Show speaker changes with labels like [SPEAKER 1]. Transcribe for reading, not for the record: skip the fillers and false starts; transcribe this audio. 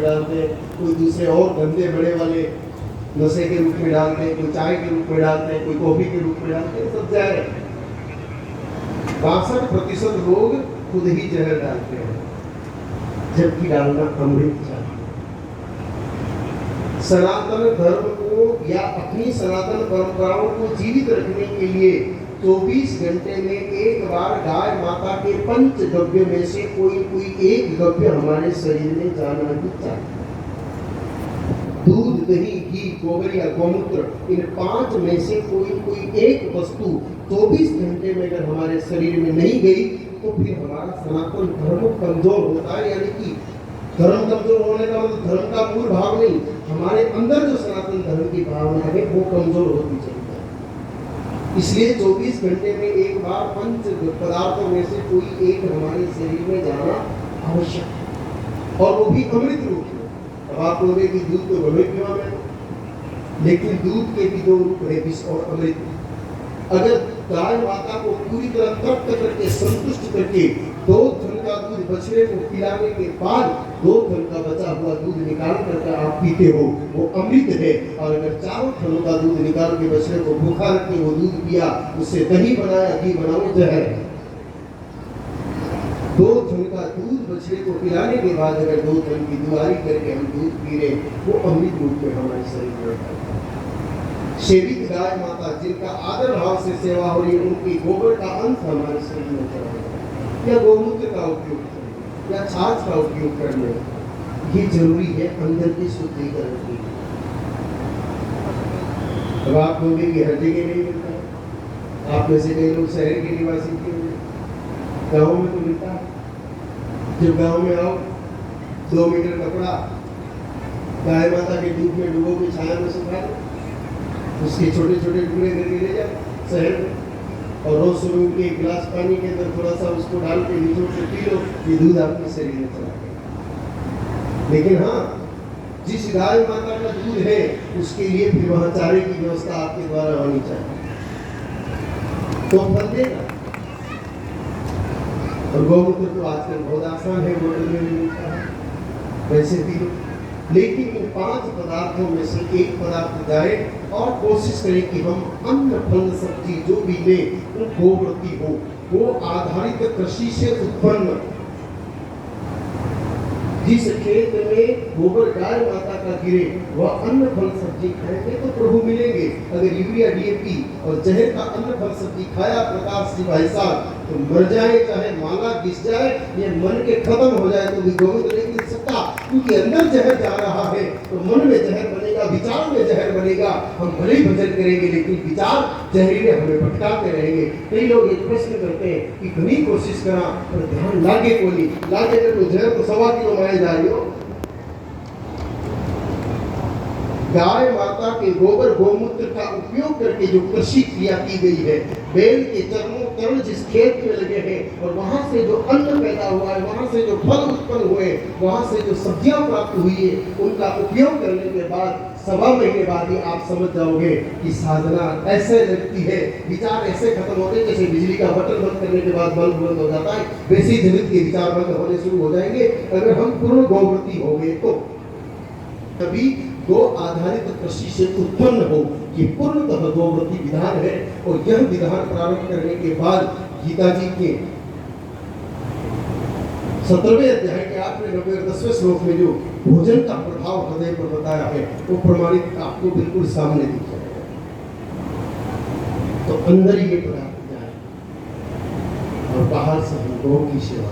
[SPEAKER 1] डालते हैं, कोई दूसरे और धंधे बड़े वाले नशे के रूप में डालते हैं, कोई चाय के रूप में डालते हैं, कोई कॉफी के रूप में डालते हैं, सब जाहिर है। 62% लोग खुद ही जहर डालते हैं, जबकि डालना अमृत चाहिए। सनातन धर्म को या अपनी सनातन परंपराओं को जीवित रखने के लिए 24 घंटे में एक बार गाय माता के पंच गव्य में से कोई एक गव्य हमारे शरीर में जाना ही चाहिए। दूध, दही, घी, गोबर या गोमूत्र, इन 5 में से कोई एक वस्तु 24 घंटे में अगर हमारे शरीर में नहीं गई तो फिर हमारा सनातन धर्म कमजोर होता है। यानी कि धर्म कमजोर होने का मतलब धर्म का मूल भाव नहीं, हमारे अंदर जो सनातन धर्म की भावना है वो कमजोर होती चली जाए। इसलिए 24 घंटे में एक बार पंच पदार्थों में से कोई एक हमारे शरीर में जाना आवश्यक है, और वो भी अमृत रूप में। अब आप बोले कि दूध तो भले पीवा में, लेकिन दूध के भी 2 रूप है, विष और अमृत। अगर गाय माता को पूरी तरह तृप्त करके संतुष्ट करके 2 थन का दूध बछड़े को पिलाने के बाद 2 थन का बचा हुआ दूध निकाल करके आप पीते हो, वो अमृत है। और अगर 4 थनों का दूध निकाल के बछड़े को भूखा रख के वो दूध पिया, उससे दही बनाया, घी बनाओ, जहर। 2 थन का दूध बछड़े को पिलाने के बाद अगर 2 थन की दुआरी करके हम दूध पी रहे, वो अमृत रूप में हमारे शरीर में। सेवित गाय माता जिनका आदर भाव से सेवा हो रही है, उनकी गोबर का अंश हमारे शरीर में चढ़ाएं, या गोमूत्र का उपयोग करें, या छाछ का उपयोग कर लें। ये जरूरी है अंदर की शुद्धिकरण के लिए। अब आप लोगों की हर जगह नहीं मिलता है, आप में से कई लोग शहर के निवासी थे, गाँव में तो मिलता है। जब गाँव में आओ, 2 मीटर कपड़ा गाय माता के दूध में डुबो के छाया में सुखा दो, उसके छोटे छोटे टुकड़े करके ले जाओ शहर में, और रोज सुबह के एक गिलास पानी के अंदर थोड़ा सा उसको डाल के निचोड़ से पी लो, ये दूध आपके शरीर में चला गया। लेकिन हाँ, जिस गाय माता का दूध है उसके लिए फिर वहाँ चारे की व्यवस्था आपके द्वारा होनी चाहिए, तो फल देगा। और गौमूत्र तो आजकल बहुत आसान है, बोतल में मिलता है, वैसे पी लो। लेकिन इन 5 पदार्थों में से एक पदार्थ जाए, और कोशिश करें कि हम अन्न, फल, सब्जी जो भी लें वो गोवर्ती हो, वो आधारित कृषि से उत्पन्न। जिस खेत में गोबर गाय माता का गिरे वह अन्न, फल, सब्जी खाएंगे तो प्रभु मिलेंगे। अगर यूरिया, DAP और जहर का अन्न, फल, सब्जी खाया प्रकाश जी भाई साहब, तो मर जाए, चाहे माला घिस जाए, ये मन के खत्म हो जाए तो भी गोविंद नहीं मिल सकता, क्योंकि अंदर जहर जा रहा है तो मन में जहर बनेगा, विचार में जहर बनेगा। हम भले ही भजन करेंगे लेकिन विचार जहरीले हमें भटकाते रहेंगे। कई लोग एक प्रश्न करते हैं कि घनी कोशिश करा पर ध्यान लागे को नहीं, लागे तो जहर तो 1.25 किलो मारे जा रही हो। गाय माता के गोबर गोमूत्र का उपयोग करके जो कृषि क्रिया की गई है, बैल के चरणों कर्ण जिस खेत में लगे हैं और वहां से जो अन्न पैदा हुआ है, वहां से जो फल उत्पन्न हुए, वहां से जो सब्जियां प्राप्त हुई है, उनका उपयोग करने के बाद 1.25 महीने बाद ही आप समझ जाओगे कि साधना ऐसे लगती है, विचार ऐसे खत्म होते हैं जैसे बिजली का बटन बंद करने के बाद बल्ब बंद हो जाता है, वैसे ही जनित के विचार बंद होने शुरू हो जाएंगे। अगर हम पूर्ण गोवर्ती हो गए तो तभी गो आधारित कृषि से उत्पन्न हो, ये पूर्णतः गोवर्ती विधान है। और यह विधान प्रारंभ करने के बाद गीता जी के 17वें अध्याय के 8वें 9वें और 10वें श्लोक में जो भोजन का प्रभाव हृदय पर बताया है, वो प्रमाणित आपको बिल्कुल सामने दिख जाएगा। तो अंदर ये पदार्थ जाए और बाहर से हम गौ की सेवा